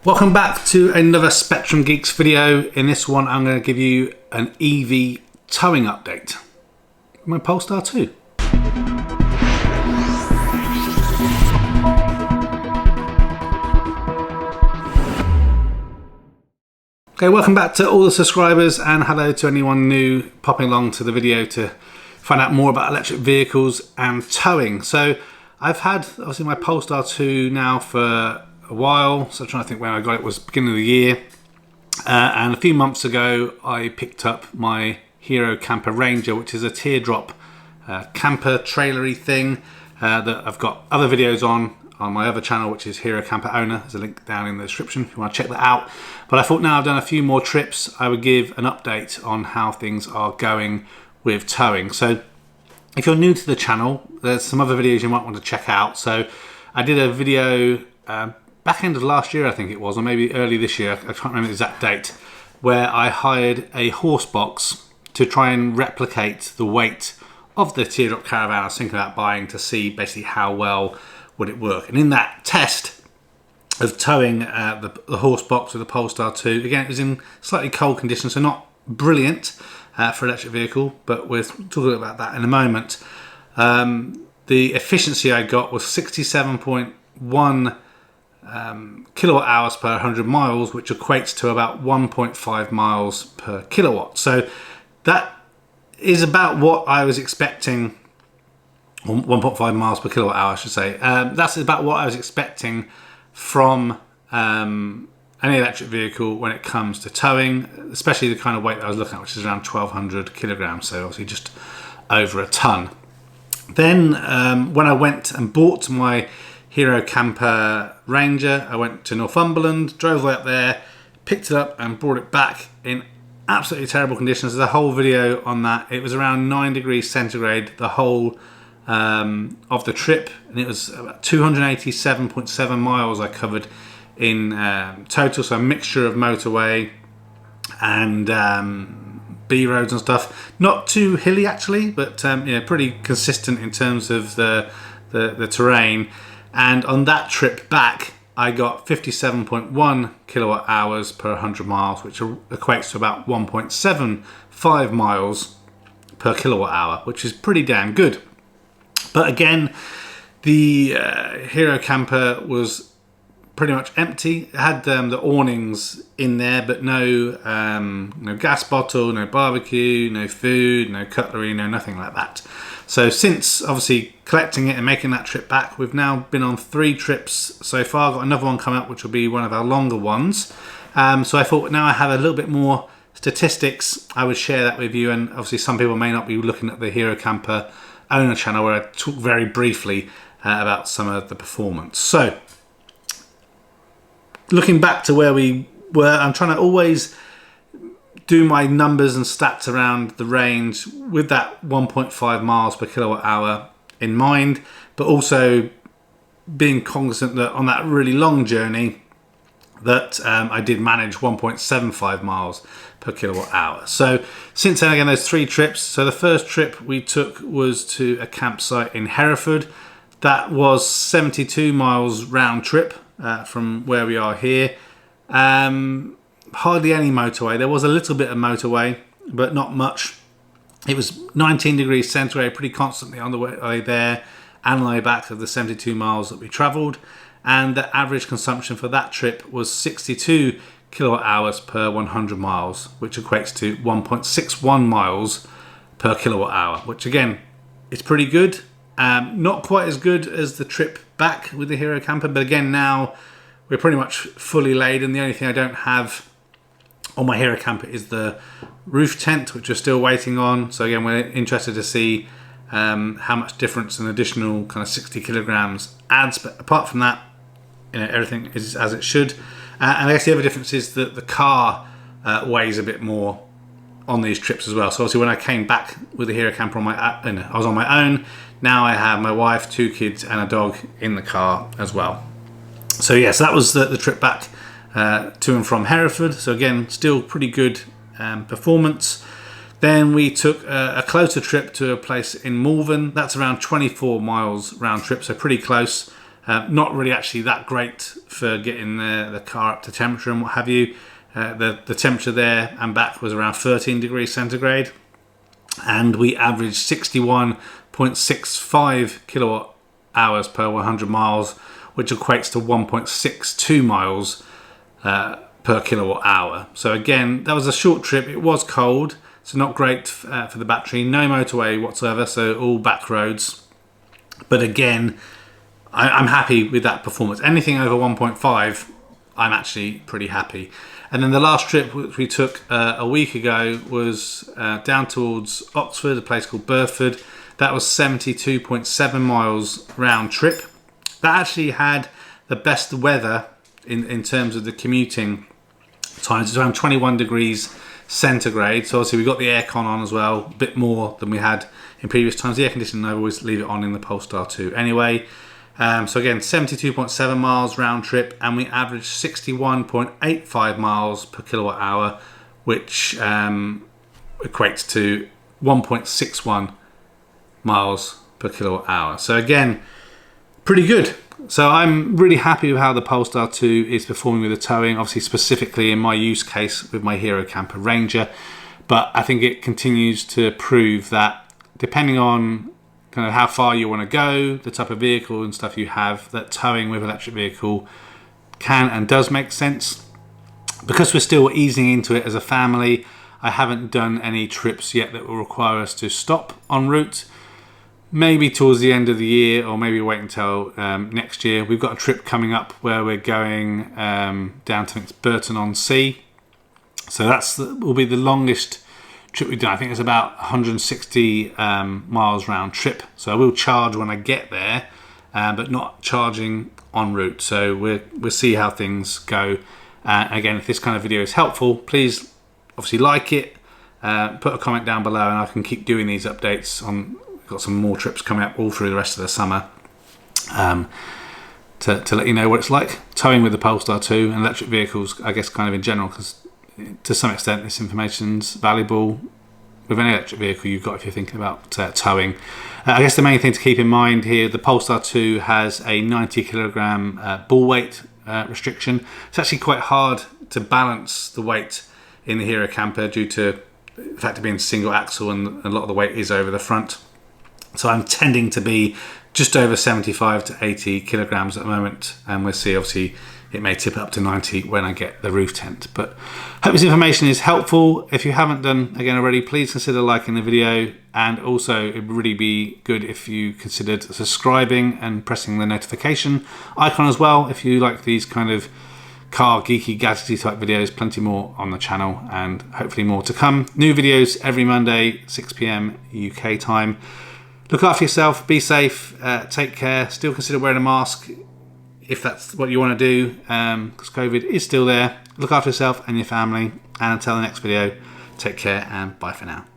Welcome back to another Spectrum Geeks video. In this one I'm going to give you an EV towing update. My Polestar 2. Okay, welcome back to all the subscribers and hello to anyone new popping along to the video to find out more about electric vehicles and towing. So I've had obviously my Polestar 2 now for a while, so I'm trying to think when I got it was beginning of the year, and a few months ago I picked up my Hero Camper Ranger, which is a teardrop camper trailery thing that I've got other videos on my other channel, which is Hero Camper Owner. There's a link down in the description if you want to check that out. But I thought now I've done a few more trips, I would give an update on how things are going with towing. So if you're new to the channel, there's some other videos you might want to check out. So I did a video back end of last year, I think it was, or maybe early this year, I can't remember the exact date, where I hired a horse box to try and replicate the weight of the teardrop caravan I was thinking about buying, to see basically how well would it work. And in that test of towing the horse box with the Polestar 2, again it was in slightly cold conditions, so not brilliant for electric vehicle, but we'll talk about that in a moment. The efficiency I got was 67.1 kilowatt hours per 100 miles, which equates to about 1.5 miles per kilowatt. So that is about what I was expecting, or 1.5 miles per kilowatt hour I should say. That's about what I was expecting from any electric vehicle when it comes to towing, especially the kind of weight that I was looking at, which is around 1200 kilograms, so obviously just over a ton. Then when I went and bought my Hero Camper Ranger, I went to Northumberland, drove way up there, picked it up and brought it back in absolutely terrible conditions. There's a whole video on that. It was around 9 degrees centigrade the whole of the trip, and it was about 287.7 miles I covered in total, so a mixture of motorway and B roads and stuff. Not too hilly actually, but pretty consistent in terms of the terrain. And on that trip back, I got 57.1 kilowatt hours per 100 miles, which equates to about 1.75 miles per kilowatt hour, which is pretty damn good. But again, the Hero Camper was pretty much empty. It had the awnings in there, but no gas bottle, no barbecue, no food, no cutlery, no nothing like that. So since obviously collecting it and making that trip back, we've now been on 3 trips so far. Got another one coming up, which will be one of our longer ones. So I thought now I have a little bit more statistics, I would share that with you. And obviously some people may not be looking at the Hero Camper Owner channel, where I talk very briefly about some of the performance. So looking back to where we were, I'm trying to always do my numbers and stats around the range with that 1.5 miles per kilowatt hour in mind, but also being cognizant that on that really long journey that I did manage 1.75 miles per kilowatt hour. So since then, again, those 3 trips. So the first trip we took was to a campsite in Hereford. That was 72 miles round trip from where we are here. Hardly any motorway. There was a little bit of motorway, but not much. It was 19 degrees centigrade pretty constantly on the way there and on the way back of the 72 miles that we travelled. And the average consumption for that trip was 62 kilowatt hours per 100 miles, which equates to 1.61 miles per kilowatt hour, which again is pretty good. Not quite as good as the trip back with the Hero Camper, but again now we're pretty much fully laden. The only thing I don't have on my Hero Camper is the roof tent, which we're still waiting on. So again, we're interested to see how much difference an additional kind of 60 kilograms adds. But apart from that, everything is as it should. And I guess the other difference is that the car weighs a bit more on these trips as well. So obviously when I came back with the Hero Camper I was on my own. Now I have my wife, 2 kids and a dog in the car as well. So yes, that was the trip back to and from Hereford. So again, still pretty good performance. Then we took a closer trip to a place in Malvern. That's around 24 miles round trip, so pretty close Not really actually that great for getting the car up to temperature and what have you. The temperature there and back was around 13 degrees centigrade, and we averaged 61.65 kilowatt hours per 100 miles, which equates to 1.62 miles per kilowatt hour. So again, that was a short trip. It was cold, so not great for the battery. No motorway whatsoever, so all back roads. But again, I'm happy with that performance. Anything over 1.5, I'm actually pretty happy. And then the last trip which we took a week ago was down towards Oxford, a place called Burford. That was 72.7 miles round trip. That actually had the best weather in terms of the commuting times. It's around 21 degrees centigrade. So obviously we got the aircon on as well, a bit more than we had in previous times. The air conditioning, I always leave it on in the Polestar 2 anyway. So again, 72.7 miles round trip, and we averaged 61.85 miles per kilowatt hour, which equates to 1.61 miles per kilowatt hour. So again, pretty good. So I'm really happy with how the Polestar 2 is performing with the towing, obviously specifically in my use case with my Hero Camper Ranger. But I think it continues to prove that depending on kind of how far you want to go, the type of vehicle and stuff you have, that towing with electric vehicle can and does make sense. Because we're still easing into it as a family, I haven't done any trips yet that will require us to stop en route. Maybe towards the end of the year, or maybe wait until next year. We've got a trip coming up where we're going down to, I think it's Burton-on-Sea. So will be the longest trip we've done. I think it's about 160 miles round trip. So I will charge when I get there, but not charging en route. So we'll see how things go. Again, if this kind of video is helpful, please obviously like it, put a comment down below, and I can keep doing these updates on. Got some more trips coming up all through the rest of the summer to let you know what it's like towing with the Polestar 2 and electric vehicles, I guess, kind of in general, because to some extent this information's valuable with any electric vehicle you've got if you're thinking about towing. I guess the main thing to keep in mind here, the Polestar 2 has a 90 kilogram ball weight restriction. It's actually quite hard to balance the weight in the Hero Camper due to the fact of being single axle, and a lot of the weight is over the front. So I'm tending to be just over 75 to 80 kilograms at the moment, and we'll see, obviously it may tip up to 90 when I get the roof tent. But hope this information is helpful. If you haven't done again already, please consider liking the video, and also it would really be good if you considered subscribing and pressing the notification icon as well if you like these kind of car geeky gadgety type videos. Plenty more on the channel, and hopefully more to come. New videos every Monday 6 PM UK time. Look after yourself, be safe, take care. Still consider wearing a mask if that's what you want to do, because COVID is still there. Look after yourself and your family, and until the next video, take care and bye for now.